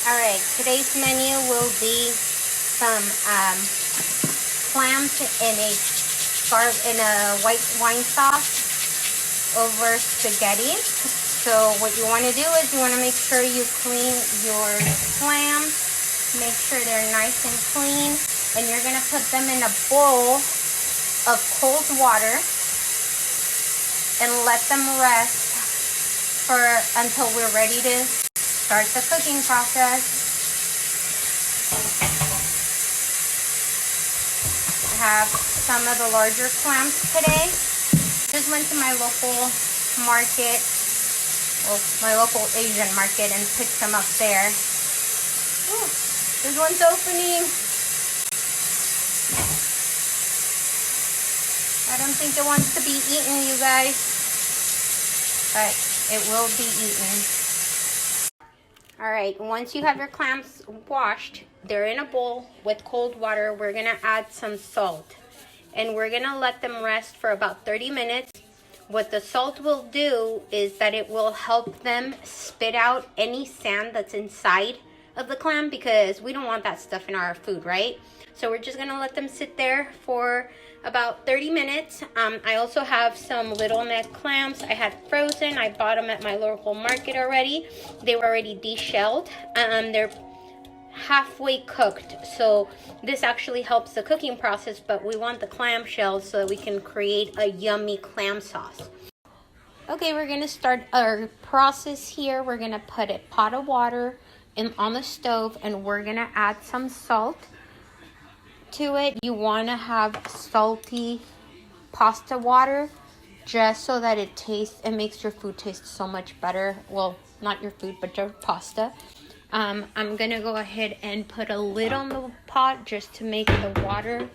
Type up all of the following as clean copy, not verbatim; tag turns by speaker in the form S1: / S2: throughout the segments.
S1: All right, today's menu will be some clams in a white wine sauce over spaghetti. So what you want to do is you want to make sure you clean your clams, make sure they're nice and clean, and you're going to put them in a bowl of cold water and let them rest until we're ready to start the cooking process. I have some of the larger clams today. Just went to my local market, well, my local Asian market, and picked some up there. Ooh, this one's opening. I don't think it wants to be eaten, you guys, but it will be eaten. All right, once you have your clams washed, they're in a bowl with cold water. We're gonna add some salt and we're gonna let them rest for about 30 minutes. What the salt will do is that it will help them spit out any sand that's inside of the clam, because we don't want that stuff in our food, right? So we're just gonna let them sit there for about 30 minutes. I also have some little neck clams I had frozen. I bought them at my local market already. They were already deshelled. They're halfway cooked, so this actually helps the cooking process, but we want the clam shells so that we can create a yummy clam sauce. Okay, we're gonna start our process here. We're gonna put a pot of water on the stove, and we're gonna add some salt to it. You want to have salty pasta water just so that it makes your food taste so much better. Well, not your food, but your pasta. I'm gonna go ahead and put a lid on the pot just to make the water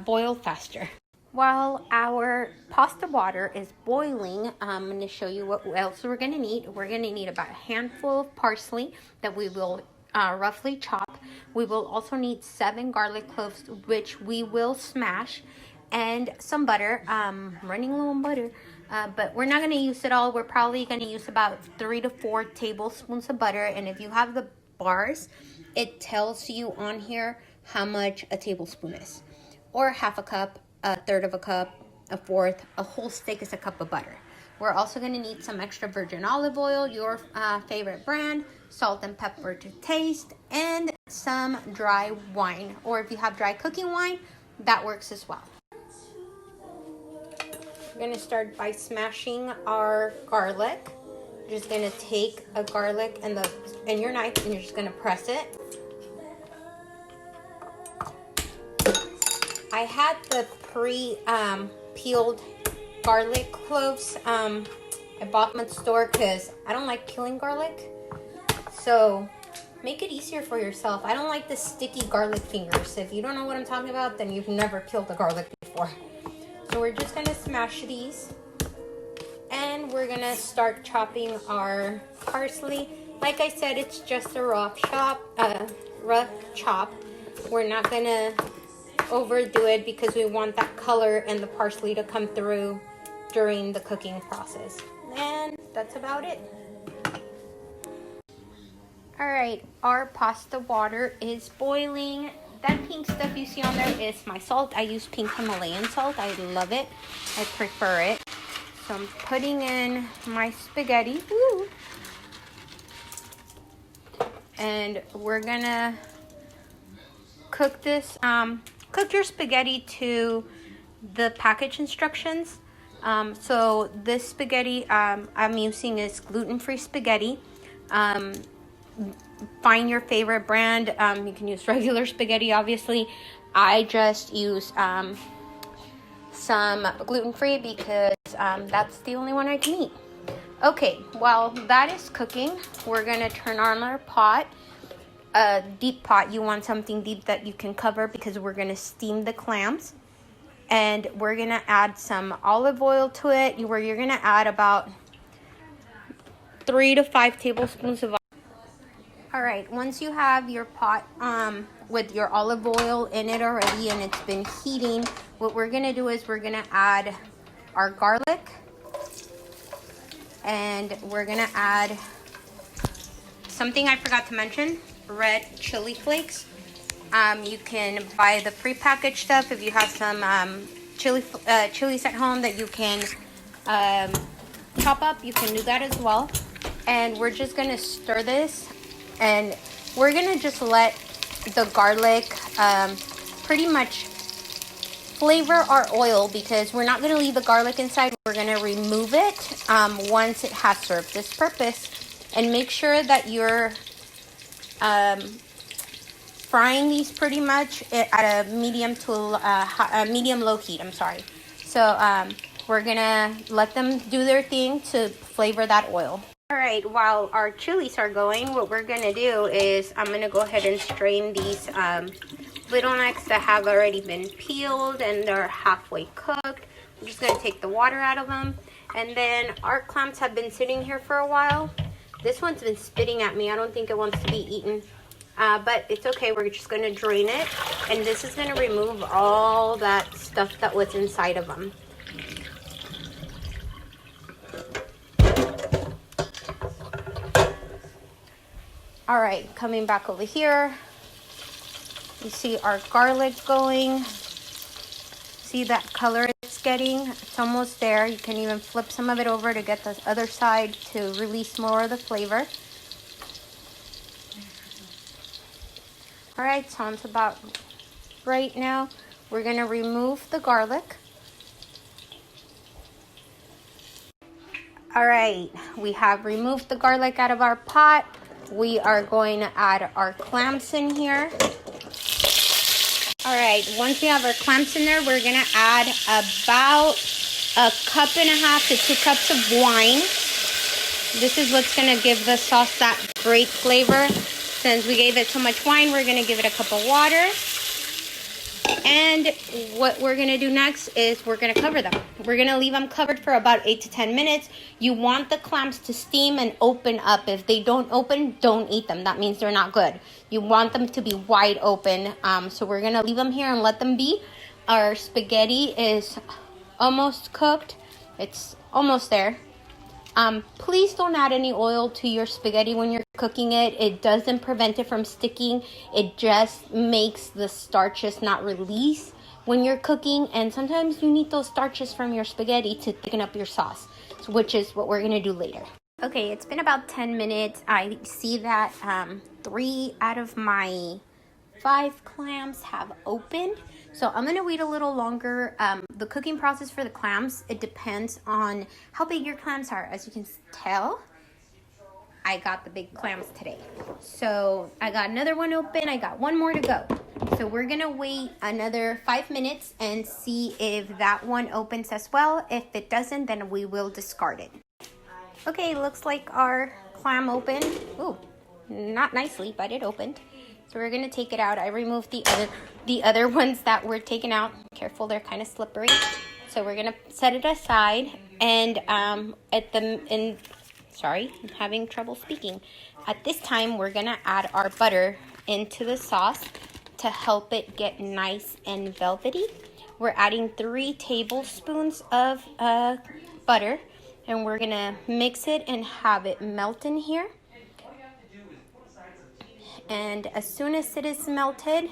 S1: boil faster. While our pasta water is boiling, I'm going to show you what else we're going to need. We're going to need about a handful of parsley that we will roughly chop. We will also need 7 garlic cloves, which we will smash, and some butter. Running low on butter, but we're not going to use it all. We're probably going to use about 3 to 4 tablespoons of butter, and if you have the bars, it tells you on here how much a tablespoon is, or half a cup, a third of a cup, a fourth, a whole stick is a cup of butter. We're also going to need some extra virgin olive oil, your favorite brand, salt and pepper to taste, and some dry wine, or if you have dry cooking wine, that works as well. We're going to start by smashing our garlic. You're just going to take a garlic and your knife, and you're just going to press it. I had the pre-peeled garlic cloves. I bought them at the store because I don't like peeling garlic. So make it easier for yourself. I don't like the sticky garlic fingers. If you don't know what I'm talking about, then you've never peeled the garlic before. So we're just going to smash these. And we're going to start chopping our parsley. Like I said, it's just a rough chop. We're not going to overdo it because we want that color and the parsley to come through during the cooking process. And that's about it. All right, our pasta water is boiling. That pink stuff you see on there is my salt. I use pink Himalayan salt. I love it. I prefer it. So I'm putting in my spaghetti. Woo. And we're gonna cook this. Cook your spaghetti to the package instructions. So this spaghetti I'm using is gluten-free spaghetti. Find your favorite brand. You can use regular spaghetti, obviously. I just use some gluten-free because that's the only one I can eat. Okay, while that is cooking, we're gonna turn on our pot. A deep pot. You want something deep that you can cover because we're going to steam the clams, and we're going to add some olive oil to it, where you're going to add about 3 to 5 tablespoons of olive. All right, once you have your pot with your olive oil in it already and it's been heating, what we're going to do is we're going to add our garlic, and we're going to add something I forgot to mention, red chili flakes. You can buy the prepackaged stuff if you have some chilies at home that you can chop up. You can do that as well. And we're just gonna stir this, and we're gonna just let the garlic pretty much flavor our oil, because we're not gonna leave the garlic inside. We're gonna remove it once it has served this purpose. And make sure that you're frying these pretty much at a medium to medium low heat. I'm sorry. So we're gonna let them do their thing to flavor that oil. All right, while our chilies are going, what we're gonna do is I'm gonna go ahead and strain these little necks that have already been peeled and they're halfway cooked. I'm just gonna take the water out of them. And then our clams have been sitting here for a while. This one's been spitting at me. I don't think it wants to be eaten, but it's okay. We're just gonna drain it. And this is gonna remove all that stuff that was inside of them. All right, coming back over here, you see our garlic going. See that color it's getting? It's almost there. You can even flip some of it over to get the other side to release more of the flavor. All right, sounds about right now. We're gonna remove the garlic. All right, we have removed the garlic out of our pot. We are going to add our clams in here. All right, once we have our clams in there, we're gonna add about 1.5 to 2 cups of wine. This is what's gonna give the sauce that great flavor. Since we gave it so much wine, we're gonna give it a cup of water. And what we're gonna do next is we're gonna cover them. We're gonna leave them covered for about 8 to 10 minutes. You want the clams to steam and open up. If they don't open, don't eat them. That means they're not good. You want them to be wide open. So we're gonna leave them here and let them be. Our spaghetti is almost cooked. It's almost there. Please don't add any oil to your spaghetti when you're cooking it. It doesn't prevent it from sticking. It just makes the starches not release when you're cooking. And sometimes you need those starches from your spaghetti to thicken up your sauce, which is what we're gonna do later. Okay, it's been about 10 minutes. I see that 3 out of my 5 clams have opened. So I'm gonna wait a little longer. The cooking process for the clams, it depends on how big your clams are. As you can tell, I got the big clams today. So I got another one open. I got one more to go. So we're gonna wait another 5 minutes and see if that one opens as well. If it doesn't, then we will discard it. Okay, looks like our clam opened. Ooh, not nicely, but it opened. So we're gonna take it out. I removed the other ones that were taken out. Careful, they're kind of slippery. So we're gonna set it aside. And sorry, I'm having trouble speaking. At this time, we're gonna add our butter into the sauce to help it get nice and velvety. We're adding 3 tablespoons of butter, and we're gonna mix it and have it melt in here. And as soon as it is melted,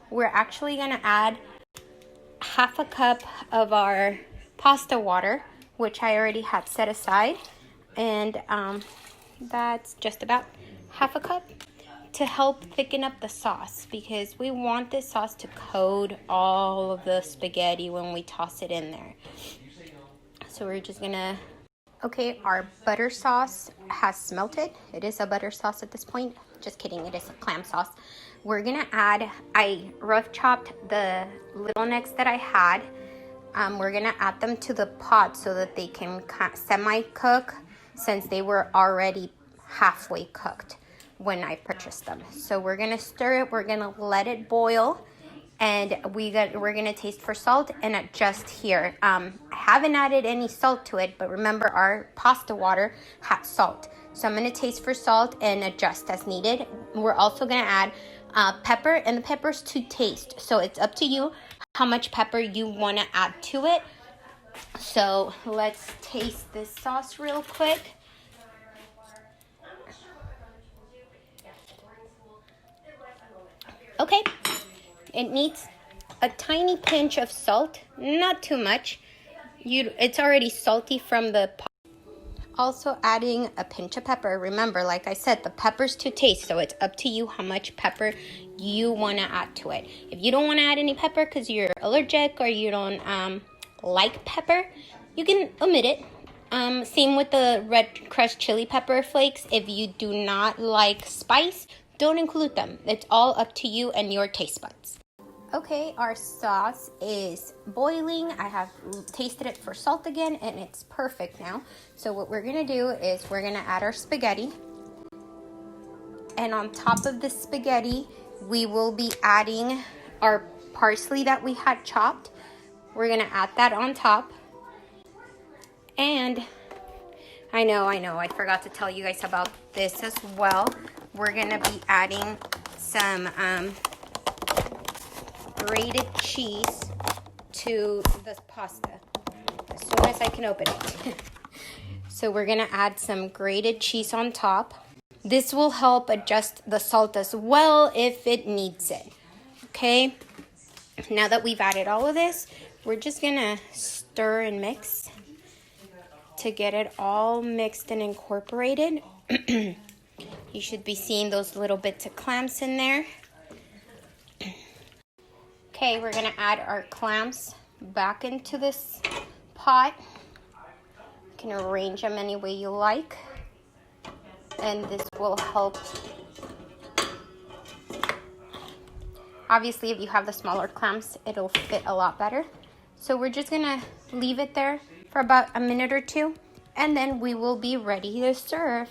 S1: we're actually gonna add 1/2 cup of our pasta water, which I already had set aside. And that's just about 1/2 cup to help thicken up the sauce, because we want this sauce to coat all of the spaghetti when we toss it in there. So we're just gonna, okay, our butter sauce has melted. It is a butter sauce at this point. Just kidding, it is a clam sauce. We're gonna add, I rough chopped the little necks that I had. We're gonna add them to the pot so that they can semi-cook, since they were already halfway cooked when I purchased them. So we're gonna stir it, we're gonna let it boil, and we're gonna taste for salt and adjust here. I haven't added any salt to it, but remember our pasta water had salt. So I'm gonna taste for salt and adjust as needed. We're also gonna add pepper, and the pepper's to taste. So it's up to you how much pepper you wanna add to it. So let's taste this sauce real quick. Okay, it needs a tiny pinch of salt, not too much. It's already salty from the pot. Also adding a pinch of pepper. Remember, like I said, the pepper's to taste, so it's up to you how much pepper you want to add to it. If you don't want to add any pepper because you're allergic or you don't like pepper, you can omit it. Same with the red crushed chili pepper flakes. If you do not like spice, don't include them. It's all up to you and your taste buds. Okay, our sauce is boiling. I have tasted it for salt again, and it's perfect now. So what we're gonna do is we're gonna add our spaghetti. And on top of the spaghetti, we will be adding our parsley that we had chopped. We're gonna add that on top. And I know, I forgot to tell you guys about this as well. We're gonna be adding some grated cheese to the pasta as soon as I can open it. So we're gonna add some grated cheese on top. This will help adjust the salt as well if it needs it. Okay, now that we've added all of this, we're just gonna stir and mix to get it all mixed and incorporated. You should be seeing those little bits of clams in there. Okay, we're gonna add our clams back into this pot. You can arrange them any way you like. And this will help. Obviously, if you have the smaller clams, it'll fit a lot better. So we're just gonna leave it there for about a minute or two, and then we will be ready to serve.